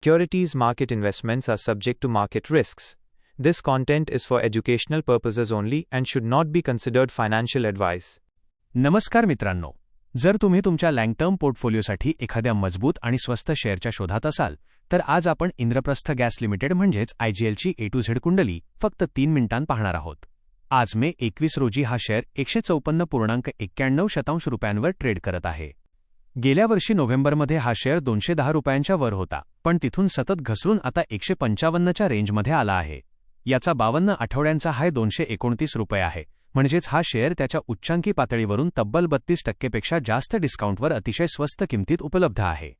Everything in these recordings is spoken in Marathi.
Securities market investments are subject to market risks. This content is for educational purposes only and should not be considered financial advice. नमस्कार मित्रांनो, जर तुम्ही तुमच्या लॉंग टर्म पोर्टफोलिओसाठी एखाद्या मजबूत आणि स्वस्त शेअरच्या शोधात असाल तर आज आपण इंद्रप्रस्थ गॅस लिमिटेड म्हणजेच आयजीएलची A to Z कुंडली फक्त 3 मिनिटांत पाहणार आहोत. आज मे 21 रोजी हा शेअर 154.91 रुपयांवर ट्रेड करत आहे. गेल्या वर्षी नोव्हेंबरमध्ये हा शेअर 210 रुपयांच्या वर होता, पण तिथून सतत घसरून आता 155च्या रेंजमध्ये आला आहे. याचा 52 आठवड्यांचा हाय 229 रुपये आहे, म्हणजेच हा शेअर त्याच्या उच्चांकी पातळीवरून तब्बल 32% जास्त डिस्काउंटवर अतिशय स्वस्त किमतीत उपलब्ध आहे.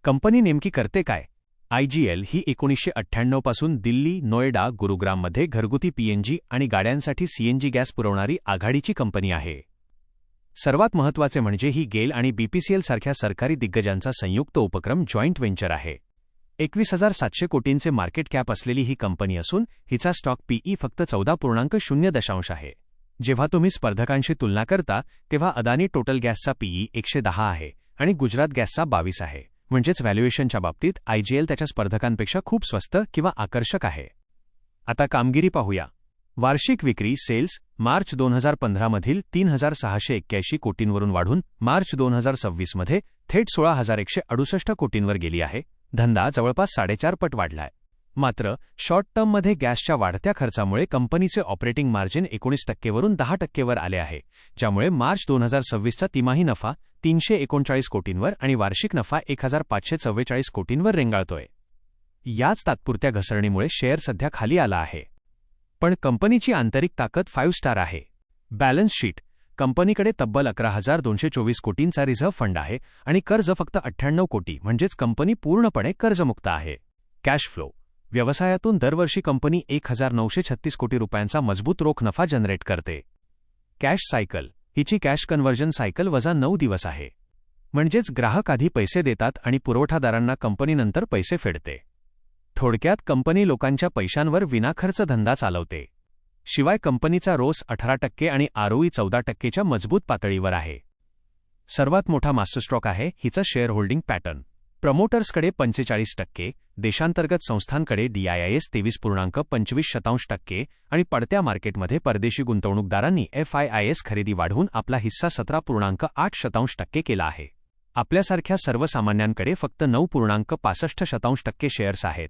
कंपनी नेमकी करते काय? आयजीएल ही 1998 पासून दिल्ली, नोएडा, गुरुग्राममध्ये घरगुती पीएनजी आणि गाड्यांसाठी सीएनजी गॅस पुरवणारी आघाडीची कंपनी आहे. सर्वात महत्त्वाचे म्हणजे ही गेल आणि बीपीसीएल सारख्या सरकारी दिग्गजांचा संयुक्त उपक्रम जॉइंट व्हेंचर आहे. 21,700 कोटींचे मार्केट कॅप असलेली ही कंपनी असून हिचा स्टॉक पीई फक्त 14.0 आहे. जेव्हा तुम्ही स्पर्धकांशी तुलना करता तेव्हा अदानी टोटल गॅसचा पीई 110 आहे आणि गुजरात गॅसचा 22 आहे, म्हणजेच व्हॅल्युएशनच्या बाबतीत आयजीएल त्याच्या स्पर्धकांपेक्षा खूप स्वस्त किंवा आकर्षक आहे. आता कामगिरी पाहूया. वार्षिक विक्री सेल्स मार्च 2015 मधील 3,681 कोटींवरून वाढून मार्च 2026 मध्ये थेट 16,168 कोटींवर गेली आहे. धंदा जवळपास 4.5 पट वाढलाय. मात्र शॉर्ट टर्ममध्ये गॅसच्या वाढत्या खर्चामुळे कंपनीचे ऑपरेटिंग मार्जिन 19% वरून 10% वर आले आहे, ज्यामुळे मार्च 2026चा तिमाही नफा 339 कोटींवर आणि वार्षिक नफा 1,544 कोटींवर रेंगाळतोय. याच तात्पुरत्या घसरणीमुळे शेअर सध्या खाली आला आहे. पण कंपनीची आंतरिक ताकद 5 स्टार आहे. बॅलन्स शीट कंपनीकडे तब्बल 11,224 कोटींचा रिझर्व्ह फंड आहे आणि कर्ज फक्त 98 कोटी, म्हणजेच कंपनी पूर्णपणे कर्जमुक्त आहे. कॅश फ्लो व्यवसायातून दरवर्षी कंपनी 1,936 कोटी रुपयांचा मजबूत रोख नफा जनरेट करते. कॅश सायकल हिची कॅश कन्व्हर्जन सायकल वजा 9 दिवस आहे, म्हणजेच ग्राहक आधी पैसे देतात आणि पुरवठादारांना कंपनीनंतर पैसे फेडते. थोडक्यात कंपनी लोकांच्या पैशांवर विनाखर्च धंदा चालवते. शिवाय कंपनीचा रोस 18% आणि आरओई 14%च्या मजबूत पातळीवर आहे. सर्वात मोठा मास्टर स्ट्रोक आहे हिचा शेअर होल्डिंग पॅटर्न. प्रमोटर्सकडे 45%, देशांतर्गत संस्थांकडे DIIS 23.25% आणि पडत्या मार्केटमध्ये परदेशी गुंतवणूकदारांनी FIIS खरेदी वाढवून आपला हिस्सा 17.8% केला आहे. आपल्यासारख्या सर्वसामान्यांकडे फक्त 9.65% शेअर्स आहेत,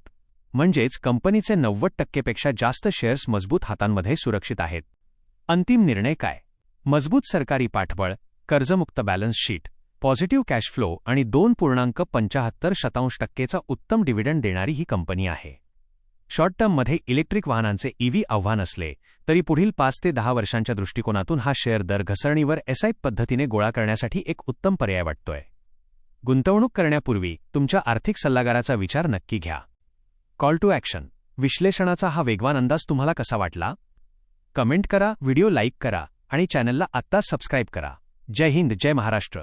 म्हणजेच कंपनीचे 90% पेक्षा जास्त शेअर्स मजबूत हातांमध्ये सुरक्षित आहेत. अंतिम निर्णय काय? मजबूत सरकारी पाठबळ, कर्जमुक्त balance sheet, positive cash flow आणि 2.75% उत्तम डिव्हिडंड देणारी ही कंपनी आहे. शॉर्ट टर्ममध्ये इलेक्ट्रिक वाहनांचे EV आव्हान असले तरी पुढील 5 ते 10 वर्षांच्या दृष्टिकोनातून हा शेअर दर घसरणीवर SIP पद्धतीने गोळा करण्यासाठी एक उत्तम पर्याय वाटतोय. गुंतवणूक करण्यापूर्वी तुमच्या आर्थिक सल्लागाराचा विचार नक्की घ्या. कॉल टू ॲक्शन विश्लेषणाचा हा वेगवान अंदाज तुम्हाला कसा वाटला? कमेंट करा, व्हिडिओ लाईक करा आणि चॅनलला आत्ताच सबस्क्राईब करा. जय हिंद, जय महाराष्ट्र.